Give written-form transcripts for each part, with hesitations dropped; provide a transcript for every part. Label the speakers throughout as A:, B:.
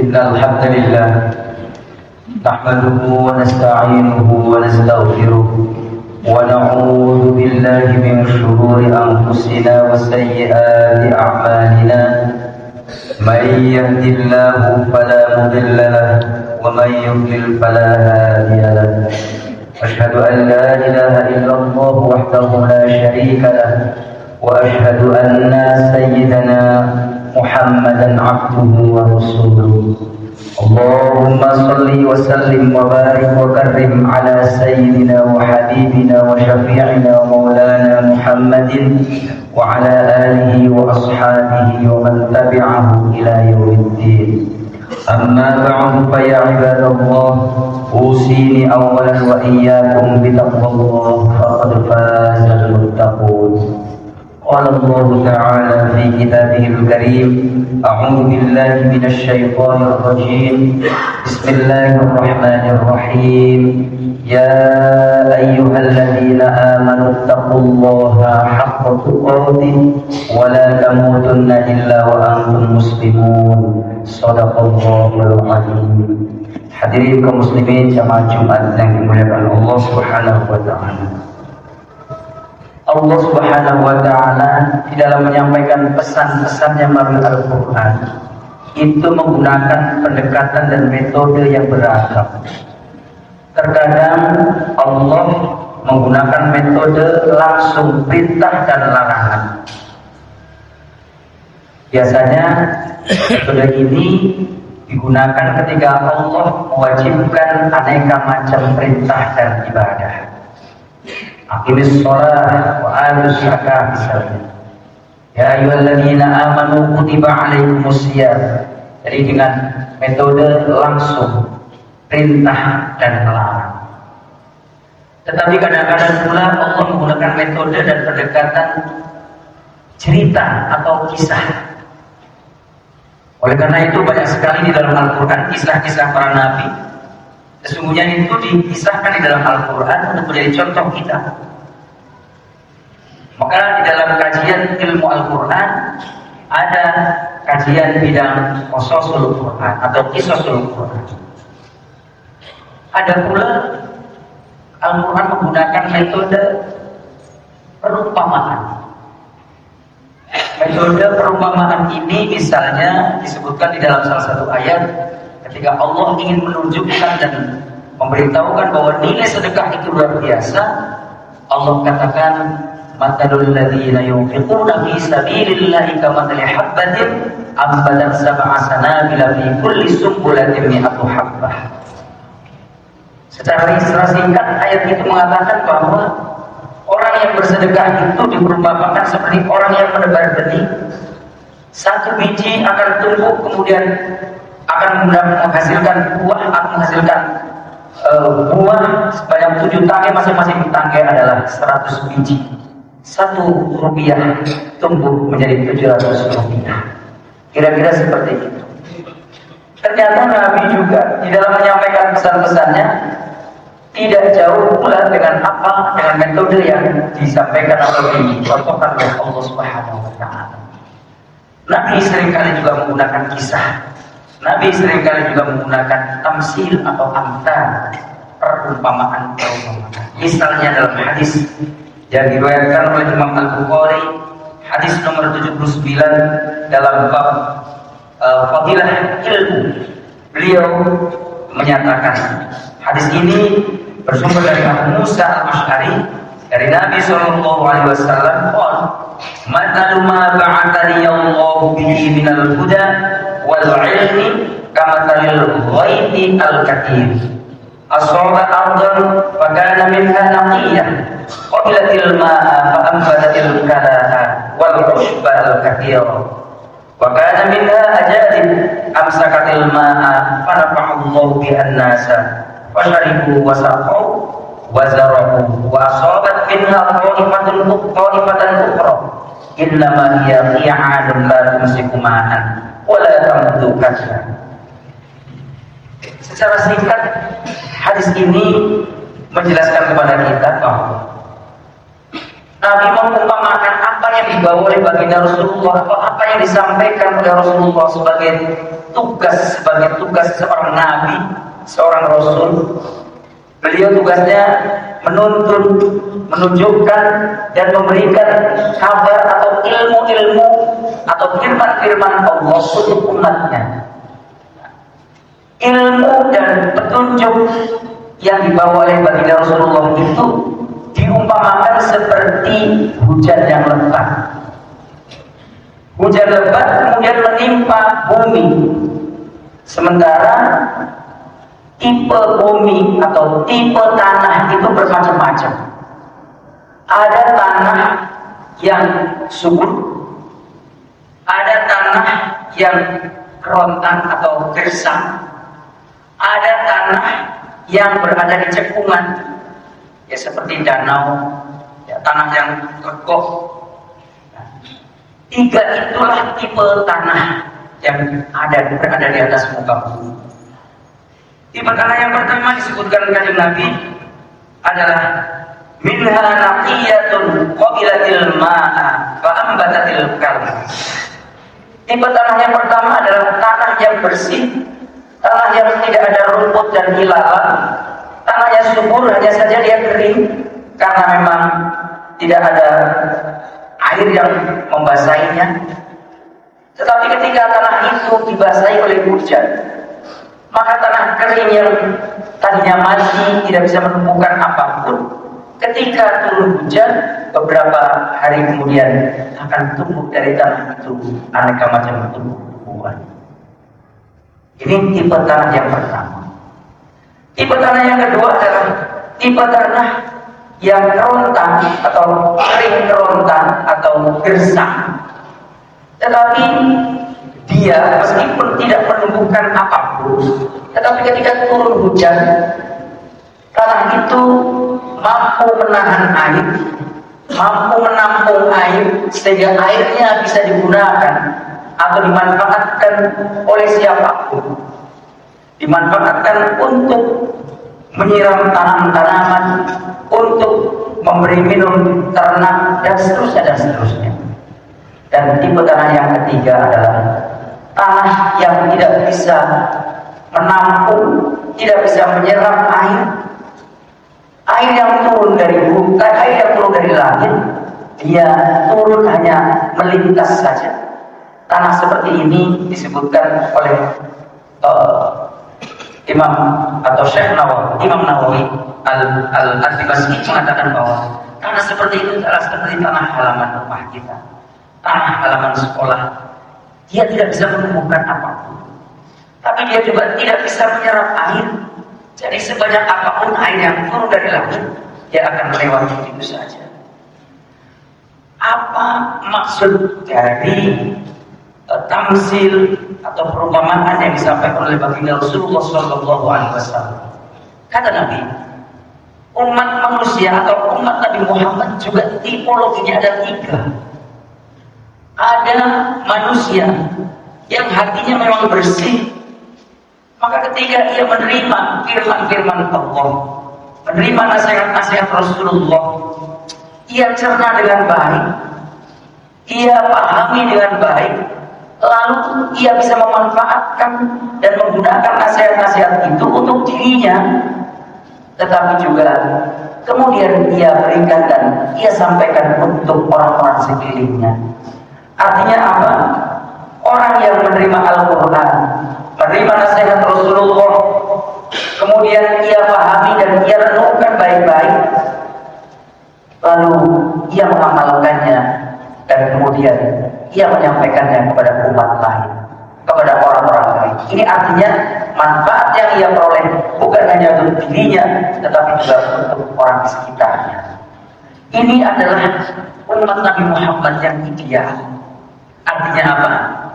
A: إن الحمد لله نحمده ونستعينه ونستغفره ونعوذ بالله من شرور أنفسنا وسيئات أعمالنا من يهد الله فلا مضل له ومن يضلل فلا هادي له أشهد أن لا إله إلا الله وحده لا شريك له وأشهد أن سيدنا محمدا عبده ورسوله اللهم صل وسلم وبارك وكرم على سيدنا وحبيبنا وشفيعنا ومولانا محمد وعلى آله وأصحابه ومن تبعه إلى يوم الدين أما بعد فيا عباد الله أوصيني أولا وإياكم بتقوى الله فقد فاز المتقون قال الله تعالى في كتابه الكريم أعوذ بالله من الشيطان الرجيم بسم الله الرحمن الرحيم يا أيها الذين آمنوا اتقوا الله حق تقاته ولا تموتن إلا وأنتم مسلمون صدق الله العظيم. Hadirin kaum muslimin jamaah Jumat yang dimuliakan Allah Subhanahu wa taala. Allah Subhanahu wa taala di dalam menyampaikan pesan-pesannya melalui Al-Qur'an itu menggunakan pendekatan dan metode yang beragam. Terkadang Allah menggunakan metode langsung perintah dan larangan. Biasanya metode ini digunakan ketika Allah mewajibkan aneka macam perintah dan ibadah. Aqimis shalah wa atuz zakah misalnya. Ya ayyuhalladzina amanu kutiba alaikumus syiyam. Jadi dengan metode langsung perintah dan melarang. Tetapi kadang-kadang pula Allah menggunakan metode dan pendekatan cerita atau kisah. Oleh karena itu banyak sekali di dalam Al-Quran kisah-kisah para nabi. Sesungguhnya itu dikisahkan di dalam Al-Quran untuk menjadi contoh kita. Maka di dalam kajian ilmu Al-Quran ada kajian bidang qasasul Quran atau qisasul Quran. Ada pula Al-Quran menggunakan metode perumpamaan. Metode perumpamaan ini misalnya disebutkan di dalam salah satu ayat ketika Allah ingin menunjukkan dan memberitahukan bahwa nilai sedekah itu luar biasa. Allah katakan matalul ladzina yunfiquna fi sabilillahi kamathali habbatin ambatat sab'a sanabila fi kulli sumbulatin mi'atu habbah. Secara singkat ayat itu mengatakan bahwa orang yang bersedekah itu diperumpamakan seperti orang yang menebar benih. Satu biji akan tumbuh kemudian akan menghasilkan buah sebanyak 7 tangkai, masing-masing tangkai adalah 100 biji. 1 rupiah tumbuh menjadi 700 rupiah. Kira-kira seperti itu. Ternyata Nabi juga di dalam menyampaikan pesan-pesannya tidak jauh pula dengan metode yang disampaikan atau dicontohkan oleh Allah Subhanahu wa taala. Nabi seringkali juga menggunakan kisah. Nabi seringkali juga menggunakan tamsil atau amthal, perumpamaan. Misalnya dalam hadis yang diriwayatkan oleh Imam Al-Bukhari, hadis nomor 79 dalam bab fadilah ilmu. Beliau menyatakan hadis ini bersumber dari Abu Musa Al-Asy'ari dari Nabi sallallahu alaihi wasallam, qala matalu ma ba'athani Allahu bihi minal huda wal ilmi kamatalil ghaiti al-kathir asaba ardan fa kana minha naqiyah qabilatil ma'a fa anbatatil kalaha wal ushba al-kathir wa kana minha ajadib amsakatil ma'a fa nafa'allahu bihan nasa wasyaribu wasaqau wazarahu wa asabat minha qa'ifatan ukhra innama hiya qi'adun la tumsiku ma'an wa la tamdu kasra. Secara singkat hadis ini menjelaskan kepada kita bahwa Nabi mengumpamakan apa yang dibawa oleh baginda Rasulullah atau apa yang disampaikan oleh Rasulullah sebagai tugas seorang nabi, seorang rasul. Beliau tugasnya menuntun, menunjukkan dan memberikan kabar atau ilmu-ilmu atau firman-firman Allah untuk umatnya. Ilmu dan petunjuk yang dibawa oleh baginda Rasulullah itu diumpamakan seperti hujan yang lebat. Hujan lebat kemudian menimpa bumi. Sementara tipe bumi atau tipe tanah itu bermacam-macam. Ada tanah yang subur, ada tanah yang kerontang atau gersang, ada tanah yang berada di cekungan, ya seperti danau, ya, tanah yang lekuk. Tiga itulah tipe tanah yang berada di atas muka bumi. Tipe tanah yang pertama disebutkan kanjeng Nabi adalah minha naqiyatun qabilatil ma'a fa ambatatil kalb. Tipe tanah yang pertama adalah tanah yang bersih, tanah yang tidak ada rumput dan ilalang, tanah yang subur, hanya saja dia kering karena memang tidak ada air yang membasahinya. Tetapi ketika tanah itu dibasahi oleh hujan, maka tanah kering yang tadinya mati tidak bisa menumbuhkan apapun, ketika turun hujan beberapa hari kemudian akan tumbuh dari tanah itu aneka macam tumbuh-tumbuhan. Ini tipe tanah yang pertama. Tipe tanah yang kedua adalah tipe tanah yang kerontang atau kering kerontang atau gersang. Tetapi dia meskipun tidak menumbuhkan apapun, tetapi ketika turun hujan, tanah itu mampu menahan air, mampu menampung air, sehingga airnya bisa digunakan atau dimanfaatkan oleh siapapun. Dimanfaatkan untuk menyiram tanaman-tanaman, untuk memberi minum ternak, dan seterusnya. Dan tipe tanah yang ketiga adalah tanah yang tidak bisa menampung, tidak bisa menyerap air. Air yang turun dari bumi, air yang turun dari langit, dia turun hanya melintas saja. Tanah seperti ini disebutkan oleh Imam atau Syekh Nawawi, Imam Nawawi Al-Dimashqi mengatakan bahwa tanah seperti itu adalah seperti tanah halaman rumah kita, tanah halaman sekolah. Dia tidak bisa menumbuhkan apapun, tapi dia juga tidak bisa menyerap air. Jadi sebanyak apapun air yang turun dari langit, dia akan melewati itu saja. Apa maksud dari tamsil atau perumpamaan yang disampaikan oleh baginda Rasulullah SAW? Kata Nabi, umat manusia atau umat Nabi Muhammad juga tipologinya ada tiga. Ada manusia yang hatinya memang bersih, maka ketika ia menerima firman-firman Allah, menerima nasihat-nasihat Rasulullah, ia cerna dengan baik, ia pahami dengan baik, lalu ia bisa memanfaatkan dan menggunakan nasihat-nasihat itu untuk dirinya, tetapi juga kemudian ia berikan dan ia sampaikan untuk orang-orang sekelilingnya. Artinya apa? Orang yang menerima Al-Quran, menerima nasihat Rasulullah, kemudian ia pahami dan ia renungkan baik-baik, lalu ia mengamalkannya, dan kemudian ia menyampaikannya kepada umat lain, kepada orang-orang lain. Ini artinya manfaat yang ia peroleh bukan hanya untuk dirinya, tetapi juga untuk orang di sekitarnya. Ini adalah umat Nabi Muhammad yang ideal. Artinya apa?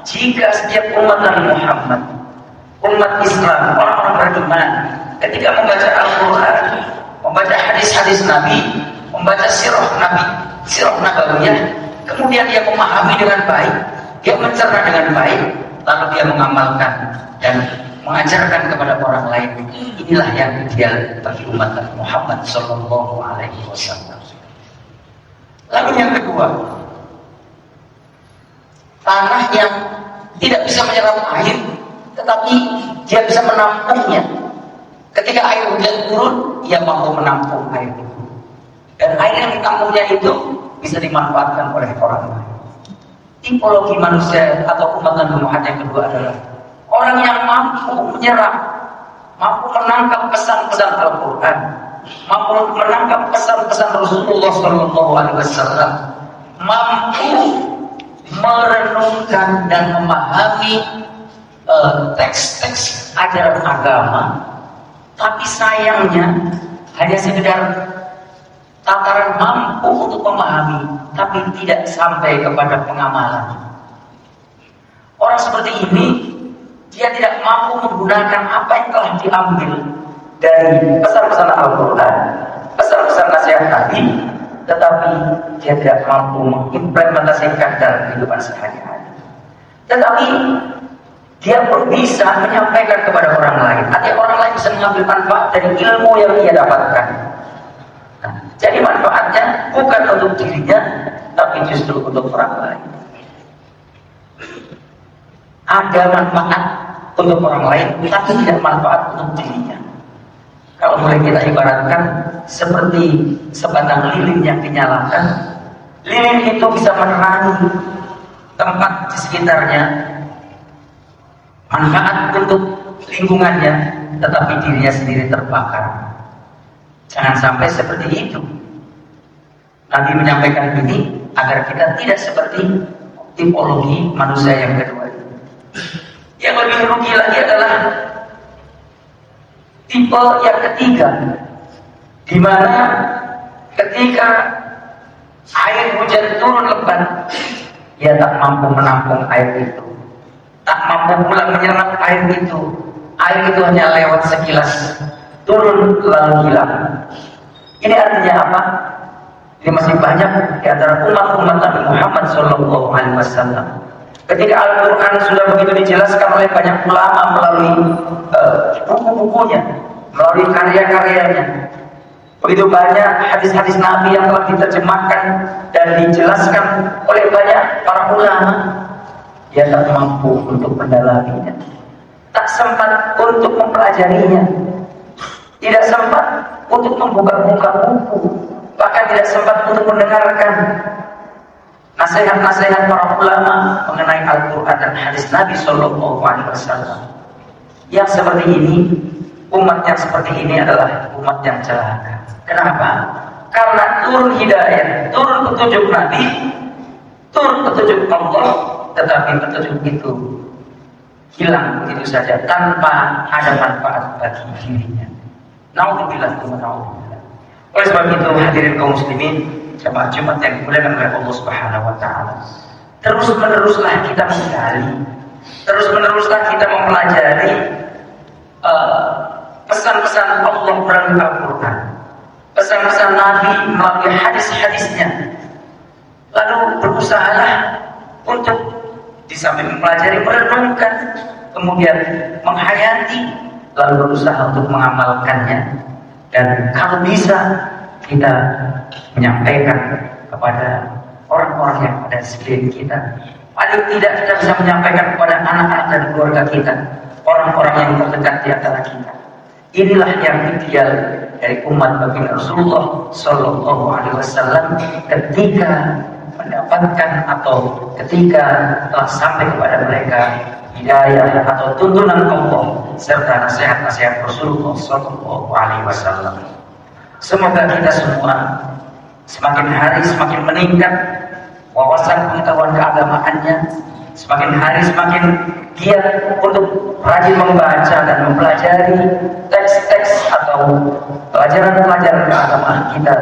A: Jika setiap umat Nabi Muhammad, umat Islam, orang-orang beriman, ketika membaca Al-Quran, membaca hadis-hadis Nabi, membaca sirah Nabi, sirah Nabawiyah, kemudian dia memahami dengan baik, dia mencerna dengan baik, lalu dia mengamalkan dan mengajarkan kepada orang lain. Inilah yang ideal bagi umat Nabi Muhammad SAW. Lalu yang kedua,
B: tanah yang tidak bisa menyerap air, tetapi dia bisa menampungnya. Ketika air hujan turun, ia mampu menampung air itu. Dan air yang ditampungnya itu bisa dimanfaatkan oleh orang lain. Tipologi manusia atau umat Nabi Muhammad yang kedua adalah orang yang mampu menyerap, mampu menangkap pesan-pesan Al-Quran, mampu menangkap pesan-pesan Rasulullah SAW, mampu merenungkan dan memahami teks-teks ajaran agama, tapi sayangnya hanya sekedar tataran mampu untuk memahami, tapi tidak sampai kepada pengamalan. Orang seperti ini, dia tidak mampu menggunakan apa yang telah diambil dari pesan-pesan Al-Quran, pesan-pesan nasihat Nabi, tetapi dia tidak mampu mengimplementasikan dalam kehidupan sehari-hari. Tetapi dia pun bisa menyampaikan kepada orang lain. Artinya orang lain bisa mengambil manfaat dari ilmu yang dia dapatkan. Nah, jadi manfaatnya bukan untuk dirinya, tapi justru untuk orang lain. Ada manfaat untuk orang lain, tapi tidak manfaat untuk dirinya. Kalau boleh kita ibaratkan seperti sebatang lilin yang dinyalakan, lilin itu bisa menerangi tempat di sekitarnya, manfaat untuk lingkungannya, tetapi dirinya sendiri terbakar. Jangan sampai seperti itu. Nabi menyampaikan ini agar kita tidak seperti tipologi manusia yang kedua. Yang lebih rugi lagi adalah tipe yang ketiga, di mana ketika air hujan turun lebat, ia tak mampu menampung air itu, tak mampu pula menyerap air itu. Air itu hanya lewat sekilas, turun lalu hilang. Ini artinya apa? Ini masih banyak di antara umat-umat Nabi Muhammad SAW. Ketika Al-Quran sudah begitu dijelaskan oleh banyak ulama melalui buku-bukunya, melalui karya-karyanya, begitu banyak hadis-hadis Nabi yang telah diterjemahkan dan dijelaskan oleh banyak para ulama, dia tak mampu untuk mendalaminya, tak sempat untuk mempelajarinya, tidak sempat untuk membuka-buka buku, bahkan tidak sempat untuk mendengarkan nasihat-nasihat para ulama mengenai Al-Quran dan hadis Nabi SAW. Yang seperti ini, umat yang seperti ini adalah umat yang celaka. Kenapa? Karena turun hidayah, turun petunjuk Nabi, turun petunjuk Allah, tetapi petunjuk itu hilang begitu saja tanpa ada manfaat bagi dirinya. Naudzubillah. Oleh sebab itu, hadirin kaum muslimin, jemaah Jumat yang dimuliakan oleh Allah Subhanahu wa taala, terus-meneruslah kita menggali, terus-meneruslah kita mempelajari pesan-pesan Allah melalui Al-Quran, pesan-pesan Nabi melalui hadis-hadisnya. Lalu berusahalah untuk di samping mempelajari, merenungkan, kemudian menghayati, lalu berusaha untuk mengamalkannya. Dan kalau bisa kita menyampaikan kepada orang-orang yang ada di sekeliling kita. Paling tidak kita bisa menyampaikan kepada anak-anak dan keluarga kita, orang-orang yang terdekat di antara kita. Inilah yang ideal dari umat baginda Rasulullah SAW ketika mendapatkan atau ketika telah sampai kepada mereka hidayah atau tuntunan Allah serta nasihat-nasihat Rasulullah SAW. Semoga kita semua semakin hari semakin meningkat wawasan pengetahuan keagamaannya, semakin hari semakin giat untuk rajin membaca dan mempelajari teks-teks atau pelajaran-pelajaran keagamaan kita,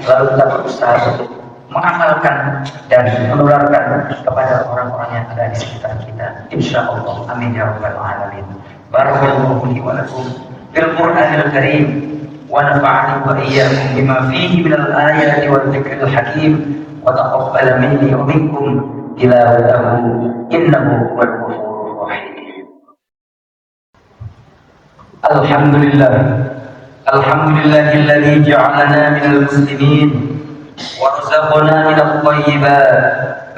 B: lalu kita berusaha untuk mengamalkan dan menularkan kepada orang-orang yang ada di sekitar kita. Insyaallah, amin ya rabbal alamin. Barakallahu li wa lakum bil Qur'anil Karim wa nafa'ani wa iyyakum bima fihi minal ayati wal dzikril hakim wa taqabbal minni wa minkum tilawatahu innahu huwal ghafurur rahim. Alhamdulillahilladzi ja'alana minal muslimin وارزقنا من الطيبات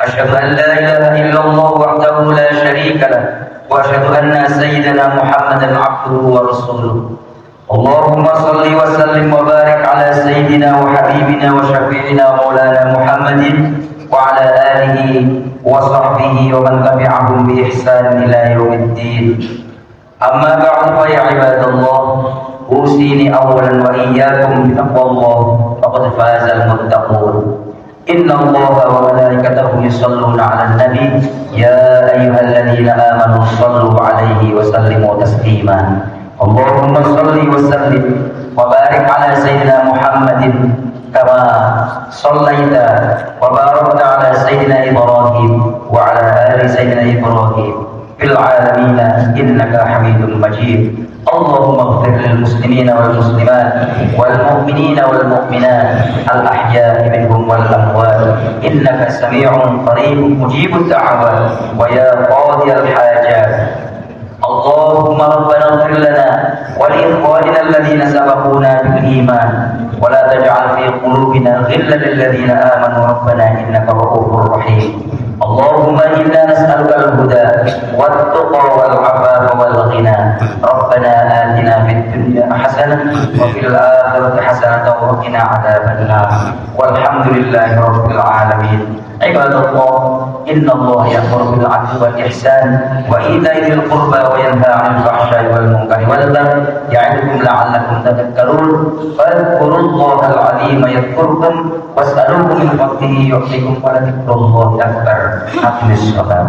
A: أشهد أن لا إله إلا الله وحده لا شريك له وأشهد أن سيدنا محمدا عبده ورسوله اللهم صل وسلم وبارك على سيدنا وحبيبنا وشفيعنا مولانا محمد وعلى آله وصحبه ومن تبعهم بإحسان إلى يوم الدين أما بعد فيا عباد الله أوصيني أولا وإياكم بتقوى الله فقد فاز المتقون إن الله وملائكته يصلون على النبي يا أيها الذين آمنوا صلوا عليه وسلموا تسليما اللهم صل وسلم وبارك على سيدنا محمد كما صليت وباركت على سيدنا إبراهيم وعلى آل سيدنا إبراهيم في العالمين إنك حميد مجيد اللهم اغفر للمسلمين والمسلمات والمؤمنين والمؤمنات الأحياء منهم والأموات إنك سميع قريب مجيب الدعوات ويا قاضي الحاجات اللهم ربنا اغفر لنا ولإخواننا الذين سبقونا بالإيمان ولا تجعل في قلوبنا غلا للذين آمنوا ربنا إنك رؤوف رحيم اللهم إنا نسألك الهدى والتقى والعفاف والغنى ربنا آتنا في الدنيا حسنة وفي الآخرة حسنة وقنا عذاب النار والحمد لله رب العالمين عباد الله إن الله يأمر بالعدل والإحسان وإيتاء ذي القربى وينهى عن الفحشاء والمنكر والبغي يعظكم لعلكم تذكرون فاذكروا الله العظيم يذكركم واسألوه من فضله يعطيكم ولذكر الله أكبر أقم الصلاة